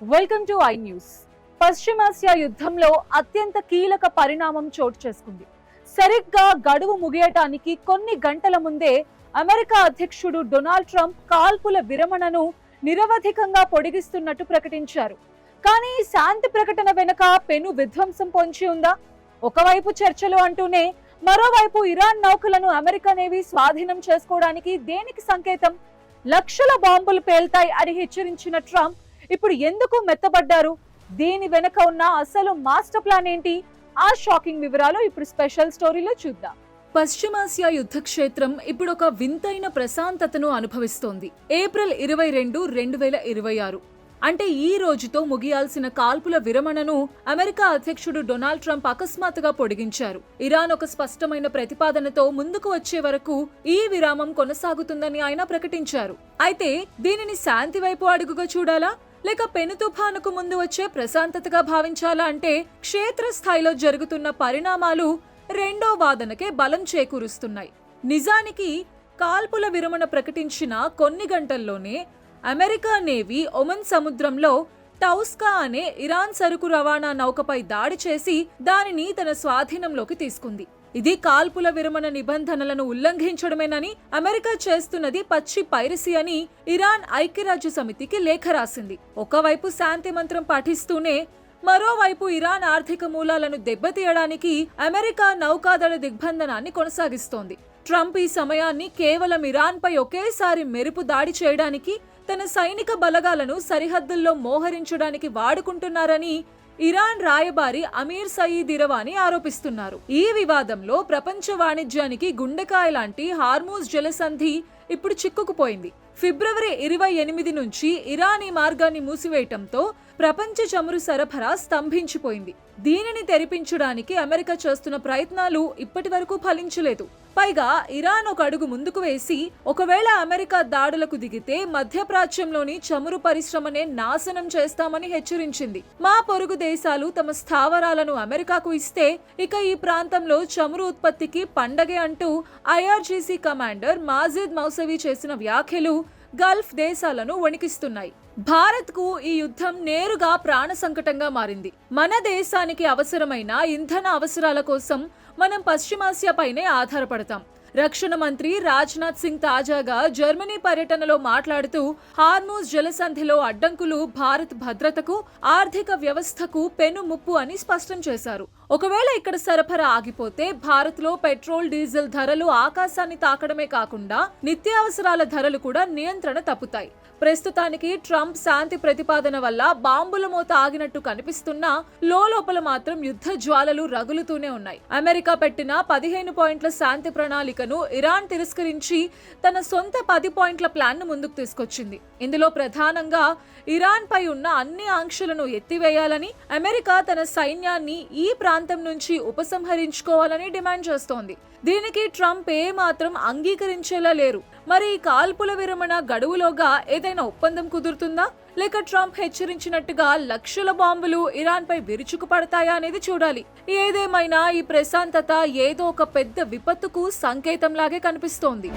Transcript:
Welcome to I news. పశ్చిమాసియా యుద్ధంలో అత్యంత కీలక పరిణామం చోటు చేసుకుంది. సరిగ్గా గడువు ముగియటానికి కొన్ని గంటల ముందే అమెరికా అధ్యక్షుడు డొనాల్డ్ ట్రంప్ కాల్పుల విరమణను నిరవధికంగా పొడిగిస్తున్నట్టు ప్రకటించారు. కానీ శాంతి ప్రకటన వెనుక పెను విధ్వంసం పొంచి ఉందా? ఒకవైపు చర్చలు అంటూనే మరోవైపు ఇరాన్ నౌకలను అమెరికా నేవీ స్వాధీనం చేసుకోవడానికి దేనికి సంకేతం? లక్షల బాంబులు పేల్తాయి అని హెచ్చరించిన ట్రంప్ ఇప్పుడు ఎందుకు మెత్తబడ్డారు? దీని వెనుక ఉన్న అసలు మాస్టర్ ప్లాన్ ఏంటి? ఆ షాకింగ్ వివరాలు ఇప్పుడు స్పెషల్ స్టోరీలో చూద్దాం. పశ్చిమాసియా యుద్ధ క్షేత్రం ఇప్పుడు ఒక వింతైన ప్రశాంతతను అనుభవిస్తోంది. ఏప్రిల్ 22, 2026 అంటే ఈ రోజుతో ముగియాల్సిన కాల్పుల విరమణను అమెరికా అధ్యక్షుడు డొనాల్డ్ ట్రంప్ అకస్మాత్తుగా పొడిగించారు. ఇరాన్ ఒక స్పష్టమైన ప్రతిపాదనతో ముందుకు వచ్చే వరకు ఈ విరామం కొనసాగుతుందని ఆయన ప్రకటించారు. అయితే దీనిని శాంతి వైపు అడుగుగా చూడాలా, లేక పెను తుఫానుకు ముందు వచ్చే ప్రశాంతతగా భావించాలా అంటే క్షేత్రస్థాయిలో జరుగుతున్న పరిణామాలు రెండో వాదనకే బలం చేకూరుస్తున్నాయి. నిజానికి కాల్పుల విరమణ ప్రకటించిన కొన్ని గంటల్లోనే అమెరికా నేవీ ఒమన్ సముద్రంలో టౌస్కా అనే ఇరాన్ సరుకు రవాణా నౌకపై దాడి చేసి దానిని తన స్వాధీనంలోకి తీసుకుంది. ఇది కాల్పుల విరమణ నిబంధనలను ఉల్లంఘించడమేనని, అమెరికా చేస్తున్నది పచ్చి పైరసీ అని ఇరాన్ ఐక్యరాజ్య సమితికి లేఖ రాసింది. ఒకవైపు శాంతి మంత్రం పాటిస్తూనే మరోవైపు ఇరాన్ ఆర్థిక మూలాలను దెబ్బతీయడానికి అమెరికా నౌకాదళ దిగ్బంధనాన్ని కొనసాగిస్తోంది. ట్రంప్ ఈ సమయాన్ని కేవలం ఇరాన్ పై ఒకేసారి మెరుపు దాడి చేయడానికి, తన సైనిక బలగాలను సరిహద్దుల్లో మోహరించడానికి వాడుకుంటున్నారని ఇరాన్ రాయబారి అమీర్ సయీద్ ఇరవాని ఆరోపిస్తున్నారు. ఈ వివాదంలో ప్రపంచ వాణిజ్యానికి గుండెకాయ లాంటి హార్మూజ్ జలసంధి ఇప్పుడు చిక్కుకుపోయింది. ఫిబ్రవరి 28 నుంచి ఇరాన్ ఈ మార్గాన్ని మూసివేయటంతో ప్రపంచ చమురు సరఫరా స్తంభించిపోయింది. దీనిని తెరిపించడానికి అమెరికా చేస్తున్న ప్రయత్నాలు ఇప్పటి వరకు ఫలించలేదు. పైగా ఇరాన్ ఒక అడుగు ముందుకు వేసి ఒకవేళ అమెరికా దాడులకు దిగితే మధ్యప్రాచ్యంలోని చమురు పరిశ్రమనే నాశనం చేస్తామని హెచ్చరించింది. మా పొరుగు దేశాలు తమ స్థావరాలను అమెరికాకు ఇస్తే ఇక ఈ ప్రాంతంలో చమురు ఉత్పత్తికి పండగే అంటూ ఐఆర్జీసీ కమాండర్ మాజిద్ మౌసవి చేసిన వ్యాఖ్యలు గల్ఫ్ దేశాలను వణికిస్తున్నాయి. భారత్ కు ఈ యుద్ధం నేరుగా ప్రాణ సంకటంగా మారింది. మన దేశానికి అవసరమైన ఇంధన అవసరాల కోసం మనం పశ్చిమాసియాపైనే ఆధారపడతాం. రక్షణ మంత్రి రాజ్నాథ్ సింగ్ తాజాగా జర్మనీ పర్యటనలో మాట్లాడుతూ హార్మూజ్ జలసంధిలో అడ్డంకులు భారత్ భద్రతకు, ఆర్థిక వ్యవస్థకు పెను ముప్పు అని స్పష్టం చేశారు. ఒకవేళ ఇక్కడ సరఫరా ఆగిపోతే భారత్ లో పెట్రోల్, డీజిల్ ధరలు ఆకాశాన్ని తాకడమే కాకుండా నిత్యావసరాల ధరలు కూడా నియంత్రణ తప్పుతాయి. ప్రస్తుతానికి ట్రంప్ శాంతి ప్రతిపాదన వల్ల బాంబుల మోత ఆగినట్టు కనిపిస్తున్నా లోపల మాత్రం యుద్ధ జ్వాలలు రగులుతూనే ఉన్నాయి. అమెరికా పెట్టిన 15 పాయింట్ల శాంతి ప్రణాళికను ఇరాన్ తిరస్కరించి తన సొంత 10 పాయింట్ల ప్లాన్ ను ముందుకు తీసుకొచ్చింది. ఇందులో ప్రధానంగా ఇరాన్ పై ఉన్న అన్ని ఆంక్షలను ఎత్తివేయాలని, అమెరికా తన సైన్యాన్ని ఈ ప్రాంతం నుంచి ఉపసంహరించుకోవాలని డిమాండ్ చేస్తోంది. దీనికి ట్రంప్ ఏమాత్రం అంగీకరించేలా లేరు. మరి ఈ కాల్పుల విరమణ గడువులోగా ఏదైనా ఒప్పందం కుదురుతుందా, లేక ట్రంప్ హెచ్చరించినట్టుగా లక్షల బాంబులు ఇరాన్ పై విరుచుకుపడతాయా అనేది చూడాలి. ఏదేమైనా ఈ ప్రశాంతత ఏదో ఒక పెద్ద విపత్తుకు సంకేతంలాగే కనిపిస్తోంది.